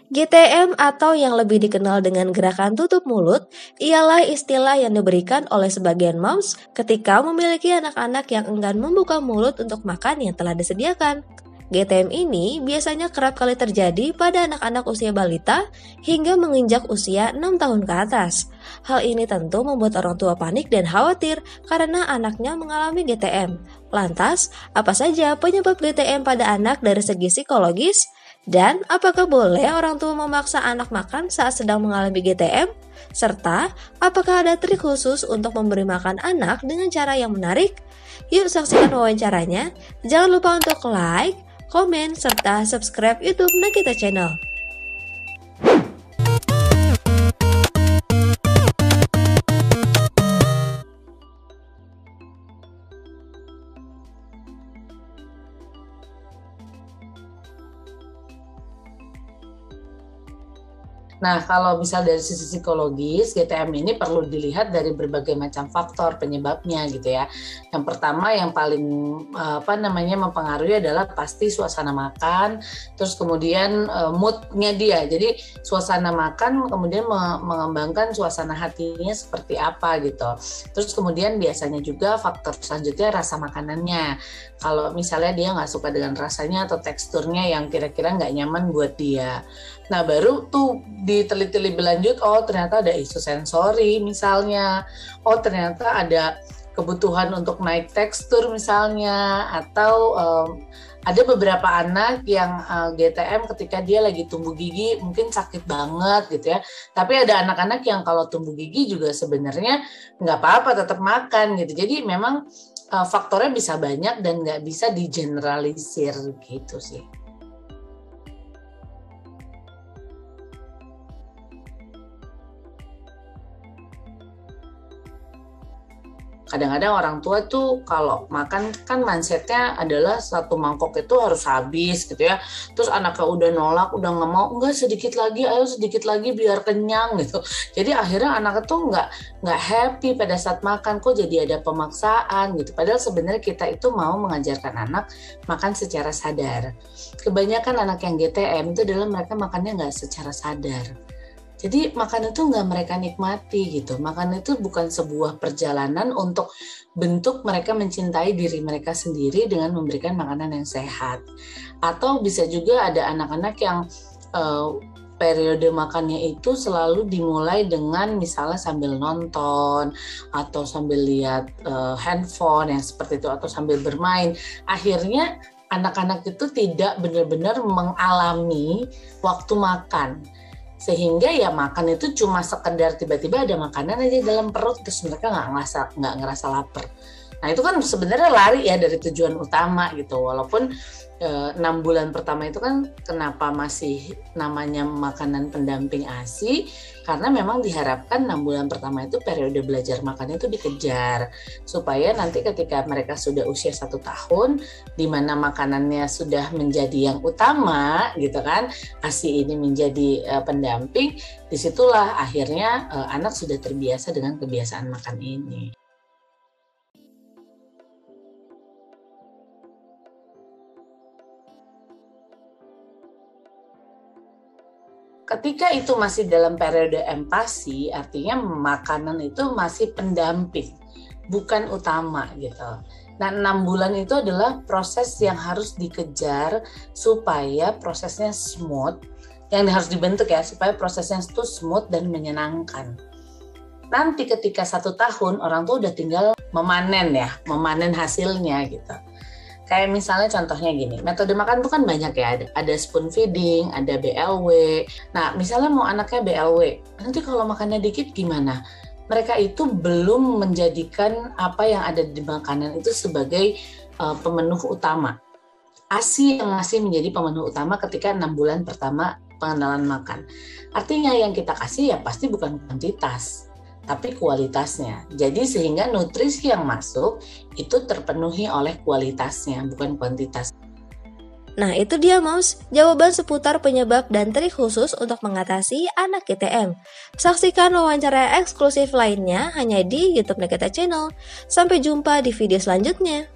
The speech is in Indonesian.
GTM atau yang lebih dikenal dengan gerakan tutup mulut ialah istilah yang diberikan oleh sebagian moms ketika memiliki anak-anak yang enggan membuka mulut untuk makan yang telah disediakan. GTM ini biasanya kerap kali terjadi pada anak-anak usia balita hingga menginjak usia 6 tahun ke atas. Hal ini tentu membuat orang tua panik dan khawatir karena anaknya mengalami GTM. Lantas, apa saja penyebab GTM pada anak dari segi psikologis? Dan apakah boleh orang tua memaksa anak makan saat sedang mengalami GTM? Serta, apakah ada trik khusus untuk memberi makan anak dengan cara yang menarik? Yuk saksikan wawancaranya. Jangan lupa untuk like, komen, serta subscribe YouTube Nakita Channel. Nah, kalau misal dari sisi psikologis, GTM ini perlu dilihat dari berbagai macam faktor penyebabnya gitu ya. Yang pertama yang paling mempengaruhi adalah pasti suasana makan, terus kemudian moodnya dia. Jadi suasana makan kemudian mengembangkan suasana hatinya seperti apa gitu. Terus kemudian biasanya juga faktor selanjutnya rasa makanannya. Kalau misalnya dia nggak suka dengan rasanya atau teksturnya yang kira-kira nggak nyaman buat dia. Nah, baru tuh diteliti lebih lanjut, oh ternyata ada isu sensori misalnya, oh ternyata ada kebutuhan untuk naik tekstur misalnya, atau ada beberapa anak yang GTM ketika dia lagi tumbuh gigi mungkin sakit banget gitu ya, tapi ada anak-anak yang kalau tumbuh gigi juga sebenarnya nggak apa-apa tetap makan gitu. Jadi memang faktornya bisa banyak dan nggak bisa digeneralisir gitu sih. Kadang-kadang orang tua tuh kalau makan kan mindsetnya adalah satu mangkok itu harus habis gitu ya. Terus anaknya udah nolak, udah nggak mau, enggak sedikit lagi, ayo sedikit lagi biar kenyang gitu. Jadi akhirnya anaknya tuh nggak happy pada saat makan, kok jadi ada pemaksaan gitu. Padahal sebenarnya kita itu mau mengajarkan anak makan secara sadar. Kebanyakan anak yang GTM itu adalah mereka makannya nggak secara sadar. Jadi makan itu nggak mereka nikmati gitu. Makan itu bukan sebuah perjalanan untuk bentuk mereka mencintai diri mereka sendiri dengan memberikan makanan yang sehat. Atau bisa juga ada anak-anak yang periode makannya itu selalu dimulai dengan misalnya sambil nonton atau sambil lihat handphone yang seperti itu atau sambil bermain. Akhirnya anak-anak itu tidak benar-benar mengalami waktu makan. Sehingga ya makan itu cuma sekedar tiba-tiba ada makanan aja dalam perut terus mereka nggak ngerasa lapar. Nah itu kan sebenarnya lari ya dari tujuan utama gitu. Walaupun 6 bulan pertama itu kan kenapa masih namanya makanan pendamping ASI, karena memang diharapkan 6 bulan pertama itu periode belajar makannya itu dikejar supaya nanti ketika mereka sudah usia 1 tahun di mana makanannya sudah menjadi yang utama gitu kan, ASI ini menjadi pendamping, disitulah akhirnya anak sudah terbiasa dengan kebiasaan makan ini. Ketika itu masih dalam periode empasi, artinya makanan itu masih pendamping, bukan utama gitu. Nah, 6 bulan itu adalah proses yang harus dikejar supaya prosesnya smooth, yang harus dibentuk ya, supaya prosesnya itu smooth dan menyenangkan. Nanti ketika 1 tahun, orang tuh udah tinggal memanen hasilnya gitu. Kayak misalnya contohnya gini, metode makan itu kan banyak ya, ada spoon feeding, ada BLW. Nah, misalnya mau anaknya BLW, nanti kalau makannya dikit gimana? Mereka itu belum menjadikan apa yang ada di makanan itu sebagai pemenuh utama. ASI yang masih menjadi pemenuh utama ketika 6 bulan pertama pengenalan makan. Artinya yang kita kasih ya pasti bukan kuantitas, tapi kualitasnya. Jadi sehingga nutrisi yang masuk itu terpenuhi oleh kualitasnya, bukan kuantitas. Nah itu dia Moms, jawaban seputar penyebab dan trik khusus untuk mengatasi anak GTM. Saksikan wawancara eksklusif lainnya hanya di YouTube Nakita Channel. Sampai jumpa di video selanjutnya.